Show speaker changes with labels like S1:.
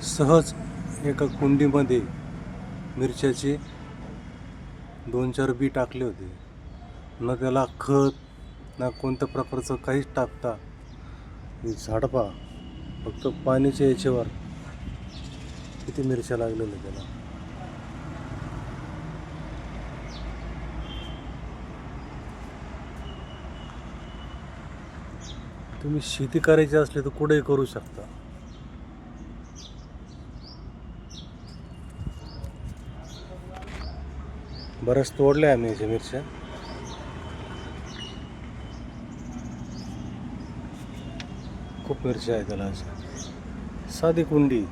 S1: सहज एका कुंडीमध्ये मिरच्याचे 2-4 बी टाकले होते. न त्याला खत ना कोणत्या प्रकारचं काहीच टाकता. हे झाड पहा, फक्त पाण्याच्या याच्यावर किती मिरच्या लागलेल्या त्याला. तुम्ही शेती करायची असली तर कुठेही करू शकता. बऱ्याच तोडल्या आम्ही याच्या मिरच्या. खूप मिरच्या आहे त्याला. साधी कुंडी.